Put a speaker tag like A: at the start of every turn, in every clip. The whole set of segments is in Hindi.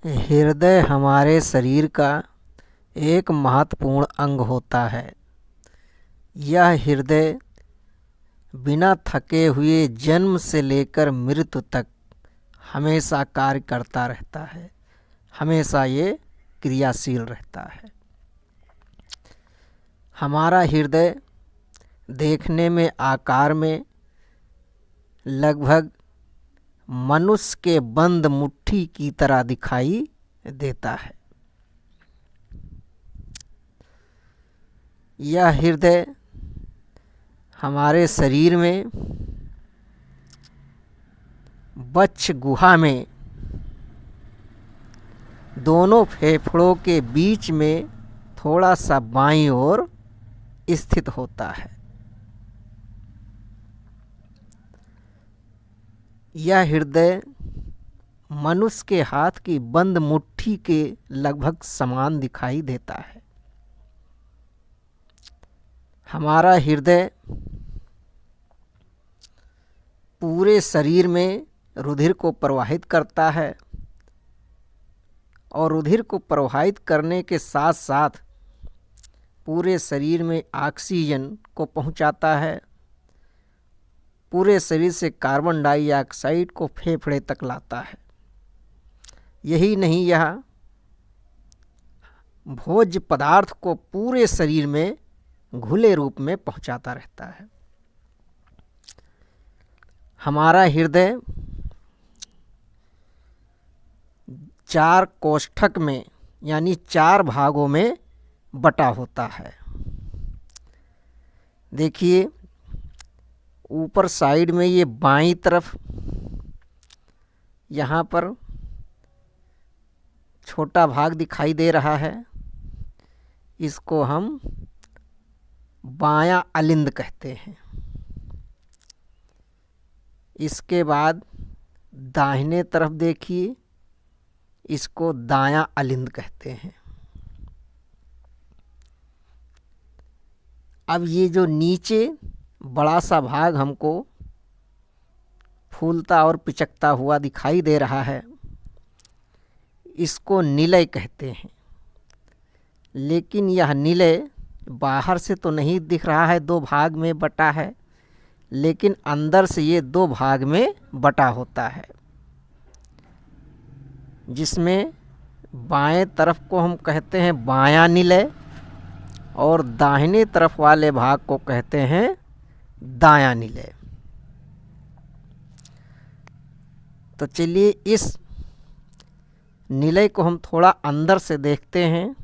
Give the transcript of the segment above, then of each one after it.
A: हृदय हमारे शरीर का एक महत्वपूर्ण अंग होता है। यह हृदय बिना थके हुए जन्म से लेकर मृत्यु तक हमेशा कार्य करता रहता है, हमेशा ये क्रियाशील रहता है। हमारा हृदय देखने में आकार में लगभग मनुष्य के बंद मुट्ठी की तरह दिखाई देता है। यह हृदय हमारे शरीर में वक्ष गुहा में दोनों फेफड़ों के बीच में थोड़ा सा बाईं ओर स्थित होता है। यह हृदय मनुष्य के हाथ की बंद मुट्ठी के लगभग समान दिखाई देता है। हमारा हृदय पूरे शरीर में रुधिर को प्रवाहित करता है और रुधिर को प्रवाहित करने के साथ साथ पूरे शरीर में ऑक्सीजन को पहुंचाता है। पूरे शरीर से कार्बन डाइऑक्साइड को फेफड़े तक लाता है। यही नहीं, यह भोज्य पदार्थ को पूरे शरीर में घुले रूप में पहुंचाता रहता है। हमारा हृदय 4 कोष्ठक में यानी 4 भागों में बटा होता है। देखिए ऊपर साइड में ये बाईं तरफ यहाँ पर छोटा भाग दिखाई दे रहा है, इसको हम बायां अलिंद कहते हैं। इसके बाद दाहिने तरफ देखिए, इसको दायां अलिंद कहते हैं। अब ये जो नीचे बड़ा सा भाग हमको फूलता और पिचकता हुआ दिखाई दे रहा है, इसको निलय कहते हैं। लेकिन यह निलय बाहर से तो नहीं दिख रहा है, 2 भाग में बटा है, लेकिन अंदर से ये 2 भाग में बटा होता है, जिसमें बाएं तरफ को हम कहते हैं बायां निलय और दाहिने तरफ वाले भाग को कहते हैं दायां निलय। तो चलिए इस निलय को हम थोड़ा अंदर से देखते हैं,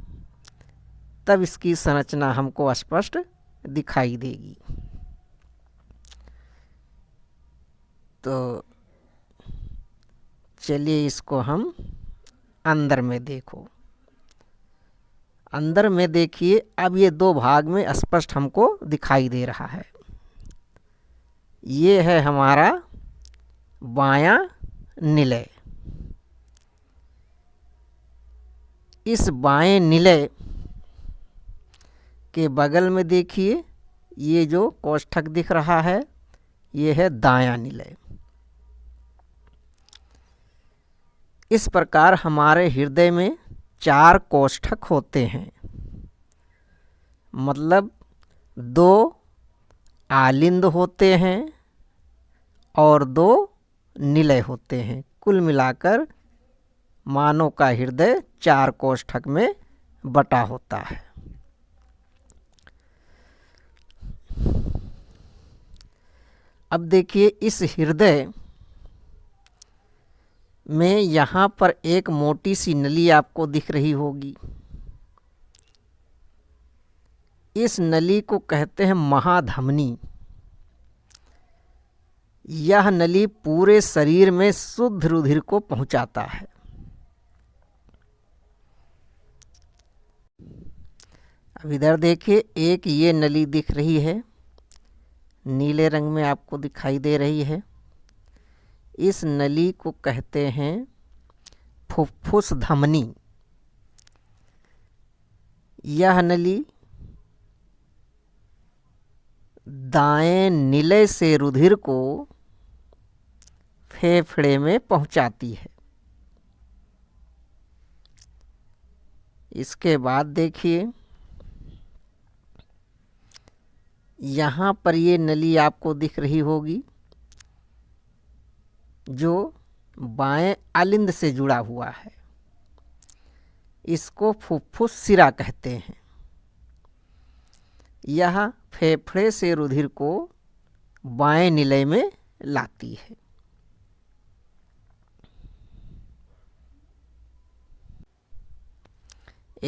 A: तब इसकी संरचना हमको स्पष्ट दिखाई देगी। तो चलिए इसको हम अंदर में देखो। अंदर में देखिए, अब ये 2 भाग में स्पष्ट हमको दिखाई दे रहा है। ये है हमारा बायां निलय। इस बाएं निलय के बगल में देखिए, ये जो कोष्ठक दिख रहा है, ये है दायां निलय। इस प्रकार हमारे हृदय में 4 कोष्ठक होते हैं, मतलब 2 आलिंद होते हैं और 2 निलय होते हैं। कुल मिलाकर मानव का हृदय 4 कोष्ठक में बटा होता है। अब देखिए इस हृदय में यहाँ पर एक मोटी सी नली आपको दिख रही होगी। इस नली को कहते हैं महाधमनी। यह नली पूरे शरीर में शुद्ध रुधिर को पहुंचाता है। अब इधर देखिए, एक ये नली दिख रही है, नीले रंग में आपको दिखाई दे रही है। इस नली को कहते हैं फुफ्फुस धमनी। यह नली दाएं निलय से रुधिर को फेफड़े में पहुंचाती है। इसके बाद देखिए यहाँ पर ये नली आपको दिख रही होगी जो बाएं आलिंद से जुड़ा हुआ है। इसको फुफ्फुस सिरा कहते हैं। यह फेफड़े से रुधिर को बाएं निलय में लाती है।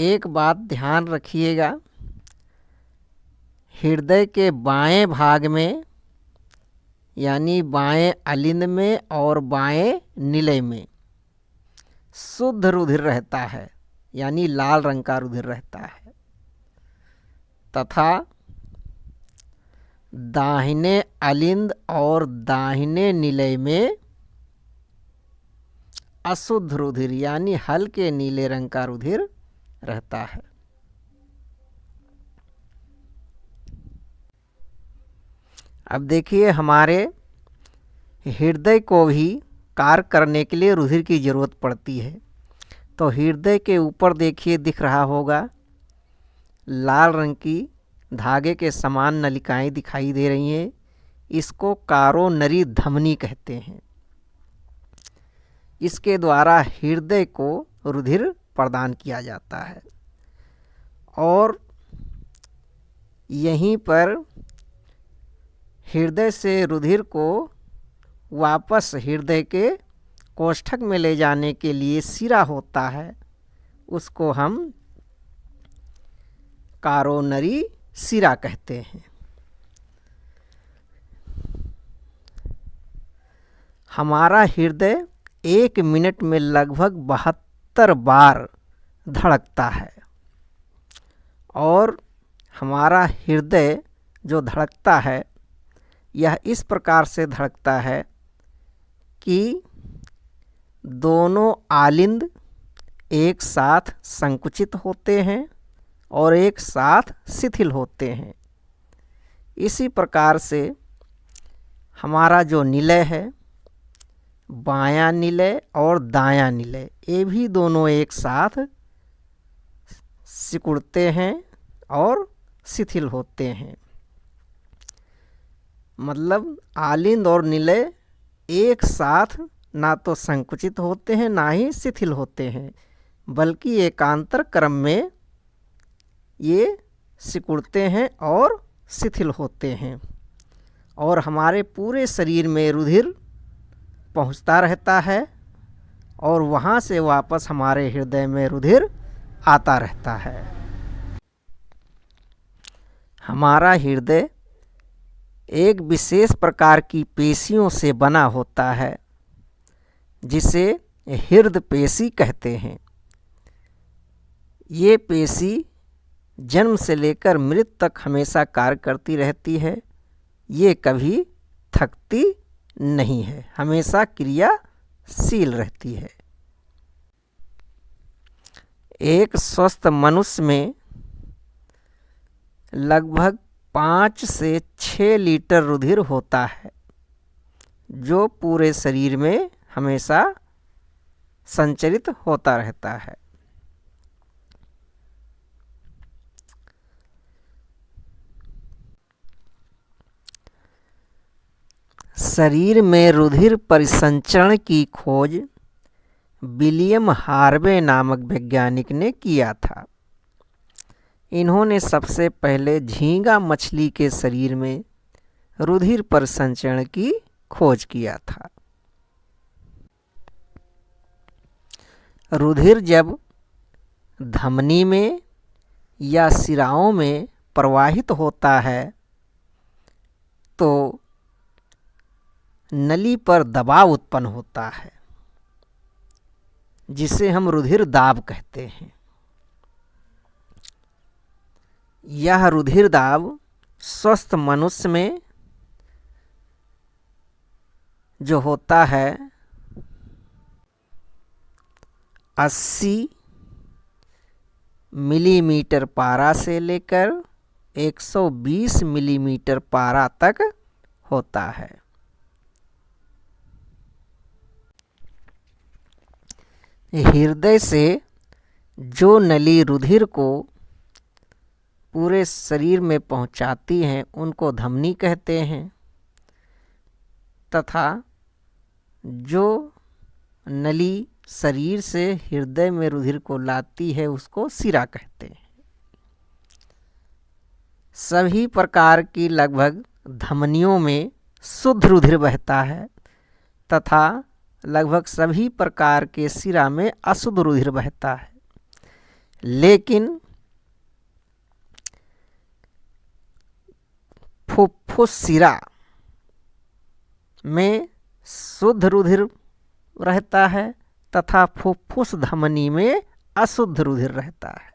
A: एक बात ध्यान रखिएगा, हृदय के बाएं भाग में यानी बाएं आलिंद में और बाएं निलय में शुद्ध रुधिर रहता है, यानी लाल रंग का रुधिर रहता है, तथा दाहिने आलिंद और दाहिने निलय में अशुद्ध रुधिर यानी हल्के नीले रंग का रुधिर रहता है। अब देखिए हमारे हृदय को भी कार्य करने के लिए रुधिर की ज़रूरत पड़ती है। तो हृदय के ऊपर देखिए दिख रहा होगा लाल रंग की धागे के समान नलिकाएं दिखाई दे रही हैं। इसको कारोनरी धमनी कहते हैं। इसके द्वारा हृदय को रुधिर प्रदान किया जाता है और यहीं पर हृदय से रुधिर को वापस हृदय के कोष्ठक में ले जाने के लिए सिरा होता है, उसको हम कारोनरी सिरा कहते हैं। हमारा हृदय 1 मिनट में लगभग 72 बार धड़कता है और हमारा हृदय जो धड़कता है यह इस प्रकार से धड़कता है कि दोनों आलिंद एक साथ संकुचित होते हैं और एक साथ शिथिल होते हैं। इसी प्रकार से हमारा जो निलय है, बायां निलय और दायां निलय, ये भी दोनों एक साथ सिकुड़ते हैं और शिथिल होते हैं। मतलब आलिंद और निलय एक साथ ना तो संकुचित होते हैं ना ही शिथिल होते हैं, बल्कि एकांतर क्रम में ये सिकुड़ते हैं और शिथिल होते हैं और हमारे पूरे शरीर में रुधिर पहुंचता रहता है और वहाँ से वापस हमारे हृदय में रुधिर आता रहता है। हमारा हृदय एक विशेष प्रकार की पेशियों से बना होता है जिसे हृदय पेशी कहते हैं। ये पेशी जन्म से लेकर मृत्यु तक हमेशा कार्य करती रहती है। ये कभी थकती नहीं है, हमेशा क्रियाशील रहती है। एक स्वस्थ मनुष्य में लगभग 5 से 6 लीटर रुधिर होता है जो पूरे शरीर में हमेशा संचरित होता रहता है। शरीर में रुधिर परिसंचरण की खोज विलियम हार्वे नामक वैज्ञानिक ने किया था। इन्होंने सबसे पहले झींगा मछली के शरीर में रुधिर परिसंचरण की खोज किया था। रुधिर जब धमनी में या सिराओं में प्रवाहित होता है तो नली पर दबाव उत्पन्न होता है जिसे हम रुधिर दाब कहते हैं। यह रुधिर दाब स्वस्थ मनुष्य में जो होता है 80 मिलीमीटर पारा से लेकर 120 मिलीमीटर पारा तक होता है। हृदय से जो नली रुधिर को पूरे शरीर में पहुंचाती हैं उनको धमनी कहते हैं, तथा जो नली शरीर से हृदय में रुधिर को लाती है उसको शिरा कहते हैं। सभी प्रकार की लगभग धमनियों में शुद्ध रुधिर बहता है तथा लगभग सभी प्रकार के शिरा में अशुद्ध रुधिर बहता है, लेकिन फुफ्फुस शिरा में शुद्ध रुधिर रहता है तथा फुफ्फुस धमनी में अशुद्ध रुधिर रहता है।